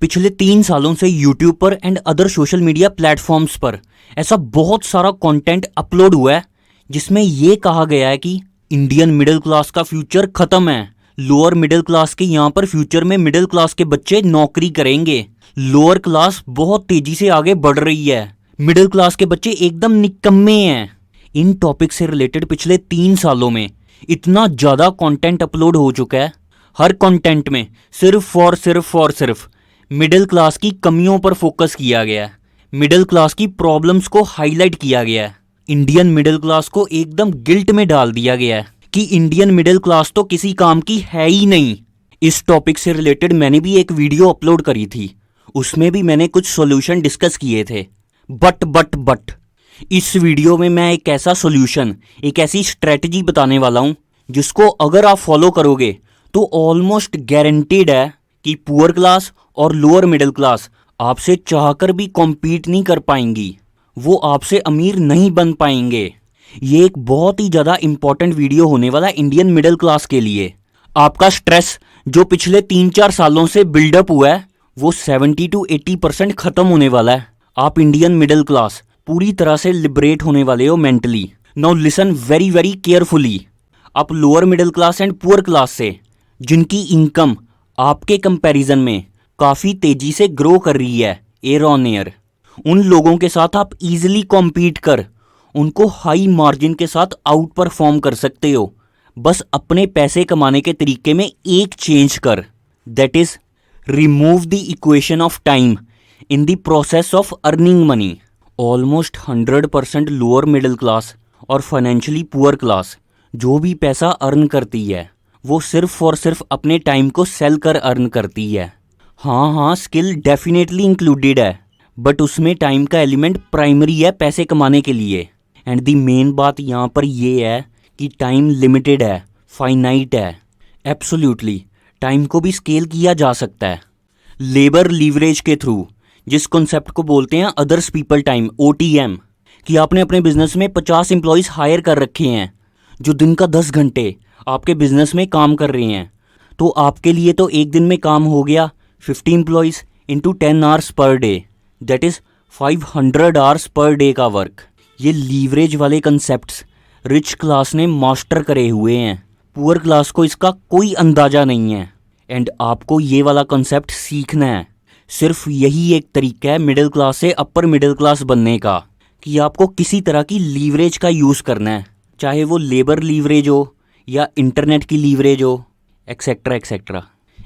पिछले 3 सालों से यूट्यूब पर and other social media platforms पर ऐसा बहुत सारा कंटेंट अपलोड हुआ है जिसमें ये कहा गया है कि इंडियन मिडिल क्लास का फ्यूचर खत्म है। लोअर मिडिल क्लास के यहाँ पर फ्यूचर में मिडिल क्लास के बच्चे नौकरी करेंगे। लोअर क्लास बहुत तेजी से आगे बढ़ रही है, मिडिल क्लास के बच्चे एकदम निकम्मे हैं। इन टॉपिक से रिलेटेड पिछले 3 सालों में इतना ज़्यादा कंटेंट अपलोड हो चुका है। हर कंटेंट में सिर्फ मिडिल क्लास की कमियों पर फोकस किया गया है, मिडिल क्लास की प्रॉब्लम्स को हाईलाइट किया गया है। इंडियन मिडिल क्लास को एकदम गिल्ट में डाल दिया गया है कि इंडियन मिडिल क्लास तो किसी काम की है ही नहीं। इस टॉपिक से रिलेटेड मैंने भी एक वीडियो अपलोड करी थी, उसमें भी मैंने कुछ सॉल्यूशन डिस्कस किए थे। बट इस वीडियो में मैं एक ऐसा सॉल्यूशन, एक ऐसी स्ट्रेटजी बताने वाला हूँ जिसको अगर आप फॉलो करोगे तो ऑलमोस्ट गारंटीड है कि पुअर क्लास और लोअर मिडिल क्लास आपसे चाहकर भी कॉम्पीट नहीं कर पाएंगी, वो आपसे अमीर नहीं बन पाएंगे। ये एक बहुत ही ज़्यादा इंपॉर्टेंट वीडियो होने वाला है इंडियन मिडिल क्लास के लिए। आपका स्ट्रेस जो पिछले 3-4 सालों से बिल्डअप हुआ है वो 70 to 80% ख़त्म होने वाला है। आप इंडियन मिडिल क्लास पूरी तरह से लिबरेट होने वाले हो mentally. Now listen very carefully. आप lower middle class and poor class से जिनकी इनकम आपके कंपैरिजन में काफ़ी तेज़ी से ग्रो कर रही है ईयर ऑन ईयर, उन लोगों के साथ आप इजीली कॉम्पीट कर उनको हाई मार्जिन के साथ आउट परफॉर्म कर सकते हो। बस अपने पैसे कमाने के तरीके में एक चेंज कर, that is remove the equation of time in the process of earning money. Almost 100% lower middle class और फाइनेंशियली पुअर क्लास जो भी पैसा अर्न करती है वो सिर्फ और सिर्फ अपने टाइम को सेल कर अर्न करती है। हाँ, स्किल डेफिनेटली इंक्लूडेड है, बट उसमें टाइम का एलिमेंट प्राइमरी है पैसे कमाने के लिए। एंड दी मेन बात यहाँ पर ये है कि टाइम लिमिटेड है, फाइनाइट है। एब्सोल्युटली टाइम को भी स्केल किया जा सकता है लेबर लीवरेज के थ्रू, जिस कॉन्सेप्ट को बोलते हैं अदर्स पीपल टाइम, OTM, कि आपने अपने बिजनेस में 50 एम्प्लॉयज़ हायर कर रखे हैं जो दिन का 10 घंटे आपके बिजनेस में काम कर रहे हैं। तो आपके लिए तो एक दिन में काम हो गया 50 employees into 10 hours per day, that is 500 hours per day का वर्क। ये लीवरेज वाले कंसेप्ट्स रिच क्लास ने मास्टर करे हुए हैं, पुअर क्लास को इसका कोई अंदाज़ा नहीं है। एंड आपको ये वाला कंसेप्ट सीखना है। सिर्फ यही एक तरीका है मिडिल क्लास से अपर मिडिल क्लास बनने का, कि आपको किसी तरह की लीवरेज का यूज़ करना है, चाहे वो लेबर लीवरेज हो या इंटरनेट की लीवरेज हो, etcetera.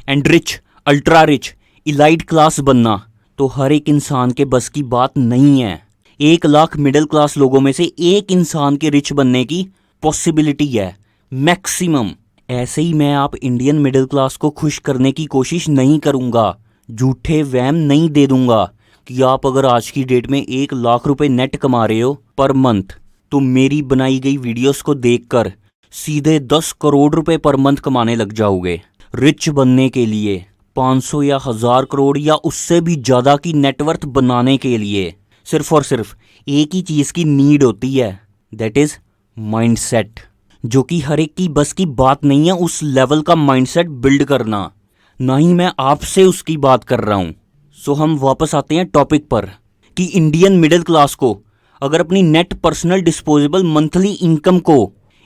And rich, ultra rich, elite class बनना तो हर एक इंसान के बस की बात नहीं है। 1 लाख मिडिल क्लास लोगों में से एक इंसान के रिच बनने की पॉसिबिलिटी है मैक्सिमम। ऐसे ही मैं आप इंडियन मिडिल क्लास को खुश करने की कोशिश नहीं करूँगा, झूठे वहम नहीं दे दूंगा कि आप अगर आज की डेट में 1 लाख रुपए नेट कमा रहे हो पर मंथ तो मेरी बनाई गई वीडियोस को देखकर सीधे 10 करोड़ रुपए पर मंथ कमाने लग जाओगे। रिच बनने के लिए 500 या 1000 करोड़ या उससे भी ज़्यादा की नेटवर्थ बनाने के लिए सिर्फ और सिर्फ एक ही चीज़ की नीड होती है, दैट इज़ माइंडसेट, जो कि हर एक की बस की बात नहीं है उस लेवल का माइंडसेट बिल्ड करना। ना ही मैं आपसे उसकी बात कर रहा हूँ। सो हम वापस आते हैं टॉपिक पर कि इंडियन मिडिल क्लास को अगर अपनी net personal disposable monthly income को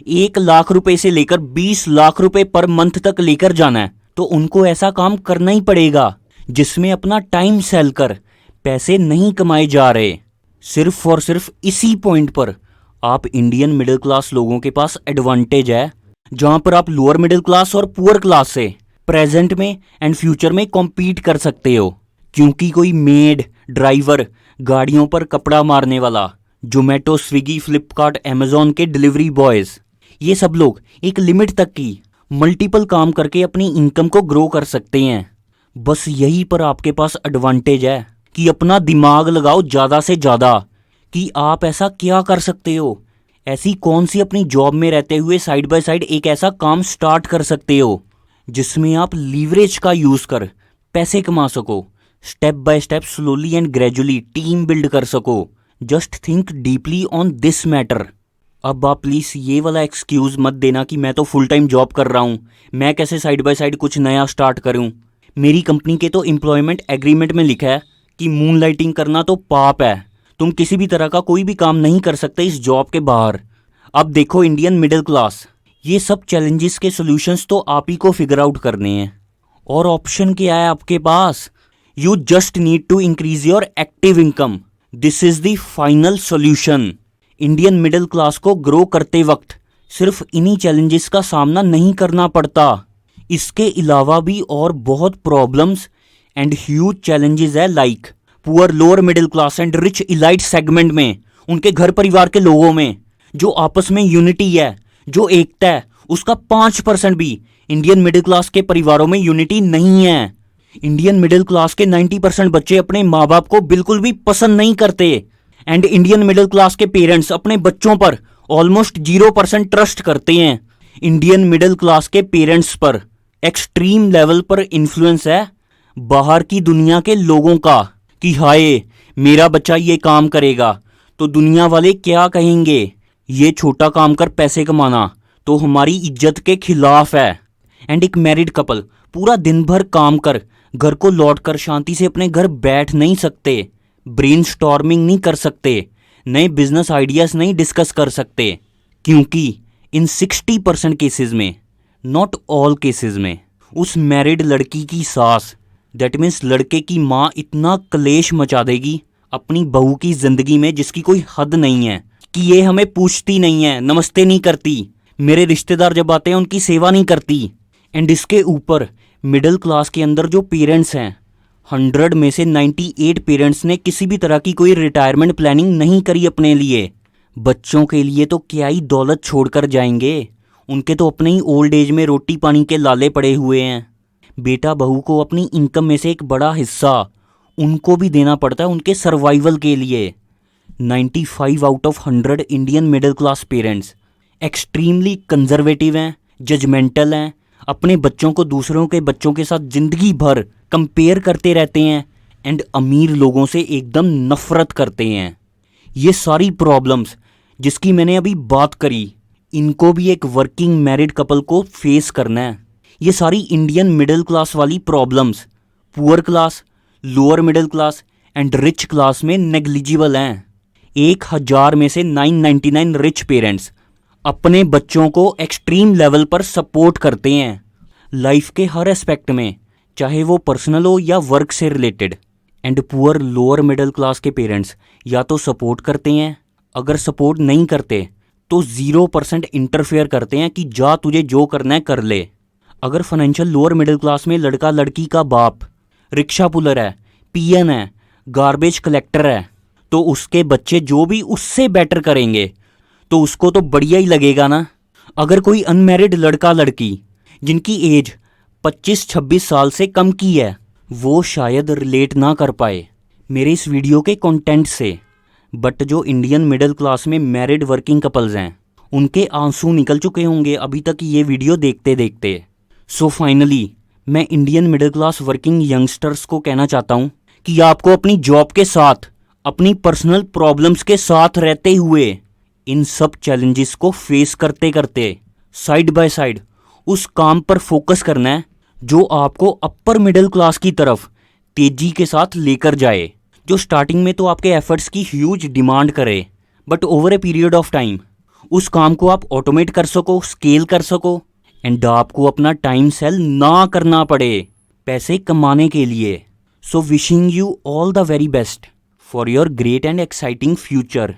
1 लाख रुपए से लेकर 20 लाख रुपए पर मंथ तक लेकर जाना है तो उनको ऐसा काम करना ही पड़ेगा जिसमें अपना टाइम सेल कर पैसे नहीं कमाए जा रहे। सिर्फ और सिर्फ इसी पॉइंट पर आप इंडियन मिडिल क्लास लोगों के पास एडवांटेज है, जहां पर आप लोअर मिडिल क्लास और पुअर क्लास से प्रेजेंट में एंड फ्यूचर में कॉम्पीट कर सकते हो। क्योंकि कोई मेड, ड्राइवर, गाड़ियों पर कपड़ा मारने वाला, जोमेटो, स्विगी, फ्लिपकार्ट, अमेजोन के डिलीवरी बॉयज़, ये सब लोग एक लिमिट तक की मल्टीपल काम करके अपनी इनकम को ग्रो कर सकते हैं। बस यही पर आपके पास एडवांटेज है कि अपना दिमाग लगाओ ज़्यादा से ज़्यादा कि आप ऐसा क्या कर सकते हो। ऐसी कौन सी अपनी जॉब में रहते हुए साइड बाय साइड एक ऐसा काम स्टार्ट कर सकते हो जिसमें आप लीवरेज का यूज़ कर पैसे कमा सको, step by step, slowly and gradually team build कर सको। Just think deeply on this matter. अब आप प्लीज़ ये वाला एक्सक्यूज़ मत देना कि मैं तो फुल टाइम जॉब कर रहा हूँ, मैं कैसे साइड बाय साइड कुछ नया स्टार्ट करूँ। मेरी कंपनी के तो एम्प्लॉयमेंट एग्रीमेंट में लिखा है कि मून लाइटिंग करना तो पाप है, तुम किसी भी तरह का कोई भी काम नहीं कर सकते इस जॉब के बाहर। अब देखो इंडियन मिडिल क्लास, ये सब चैलेंजेस के सॉल्यूशंस तो आप ही को फिगर आउट करने हैं। और ऑप्शन क्या है आपके पास? You just need to increase your active income, this is the final solution. Indian middle class को ग्रो करते वक्त सिर्फ इन्हीं चैलेंजेस का सामना नहीं करना पड़ता, इसके अलावा भी और बहुत प्रॉब्लम्स एंड ह्यूज चैलेंजेस है, like poor, lower middle class and rich elite segment में, उनके घर परिवार के लोगों में जो आपस में यूनिटी है, जो एकता है, उसका 5% भी इंडियन मिडिल क्लास के परिवारों में यूनिटी नहीं है। इंडियन मिडिल क्लास के 90% बच्चे अपने माँ बाप को बिल्कुल भी पसंद नहीं करते एंड इंडियन मिडिल क्लास के पेरेंट्स अपने बच्चों पर ऑलमोस्ट 0% ट्रस्ट करते हैं। इंडियन मिडिल क्लास के पेरेंट्स पर एक्सट्रीम लेवल पर इन्फ्लुएंस है बाहर की दुनिया के लोगों का कि हाय मेरा बच्चा ये काम करेगा तो दुनिया वाले क्या कहेंगे, ये छोटा काम कर पैसे कमाना तो हमारी इज्जत के खिलाफ है। एंड एक मैरिड कपल पूरा दिन भर काम कर घर को लौट कर शांति से अपने घर बैठ नहीं सकते, ब्रेनस्टॉर्मिंग नहीं कर सकते, नए बिजनेस आइडियाज नहीं डिस्कस कर सकते, क्योंकि इन 60% केसेस में, नॉट ऑल केसेस में, उस मैरिड लड़की की सास, दैट मीन्स लड़के की माँ, इतना क्लेश मचा देगी अपनी बहू की जिंदगी में जिसकी कोई हद नहीं है कि ये हमें पूछती नहीं है, नमस्ते नहीं करती, मेरे रिश्तेदार जब आते हैं उनकी सेवा नहीं करती। एंड इसके ऊपर मिडिल क्लास के अंदर जो पेरेंट्स हैं, 100 में से 98 पेरेंट्स ने किसी भी तरह की कोई रिटायरमेंट प्लानिंग नहीं करी अपने लिए। बच्चों के लिए तो क्या ही दौलत छोड़कर जाएंगे, उनके तो अपने ही ओल्ड एज में रोटी पानी के लाले पड़े हुए हैं। बेटा बहू को अपनी इनकम में से एक बड़ा हिस्सा उनको भी देना पड़ता है उनके सर्वाइवल के लिए। 95 out of 100 Indian middle class parents extremely conservative हैं, जजमेंटल हैं, अपने बच्चों को दूसरों के बच्चों के साथ ज़िंदगी भर कंपेयर करते रहते हैं एंड अमीर लोगों से एकदम नफरत करते हैं। ये सारी प्रॉब्लम्स जिसकी मैंने अभी बात करी, इनको भी एक वर्किंग मैरिड कपल को फेस करना है। ये सारी इंडियन मिडिल क्लास वाली problems poor class, lower middle class and rich class में नेग्लिजिबल हैं। 1000 में से 999 रिच पेरेंट्स अपने बच्चों को एक्सट्रीम लेवल पर सपोर्ट करते हैं लाइफ के हर एस्पेक्ट में, चाहे वो पर्सनल हो या वर्क से related. And poor lower middle class के पेरेंट्स या तो सपोर्ट करते हैं, अगर सपोर्ट नहीं करते तो 0% इंटरफेयर करते हैं कि जा तुझे जो करना है कर ले। अगर फाइनेंशियल लोअर मिडिल क्लास में लड़का लड़की का बाप रिक्शा पुलर है, पीएन है, गार्बेज कलेक्टर है, तो उसके बच्चे जो भी उससे बेटर करेंगे तो उसको तो बढ़िया ही लगेगा ना। अगर कोई अनमैरिड लड़का लड़की जिनकी एज 25-26 साल से कम की है, वो शायद रिलेट ना कर पाए मेरे इस वीडियो के कंटेंट से, बट जो इंडियन मिडिल क्लास में मैरिड वर्किंग कपल्स हैं उनके आंसू निकल चुके होंगे अभी तक ये वीडियो देखते देखते। सो फाइनली मैं Indian middle class working youngsters को कहना चाहता हूँ कि आपको अपनी जॉब के साथ, अपनी पर्सनल प्रॉब्लम्स के साथ रहते हुए इन सब चैलेंजेस को फेस करते करते साइड बाय साइड उस काम पर फोकस करना है जो आपको अपर मिडिल क्लास की तरफ तेजी के साथ लेकर जाए, जो स्टार्टिंग में तो आपके एफर्ट्स की ह्यूज डिमांड करे, but over a period of time उस काम को आप ऑटोमेट कर सको, स्केल कर सको एंड आपको अपना टाइम सेल ना करना पड़े पैसे कमाने के लिए। So wishing you all the very best for your great and exciting future.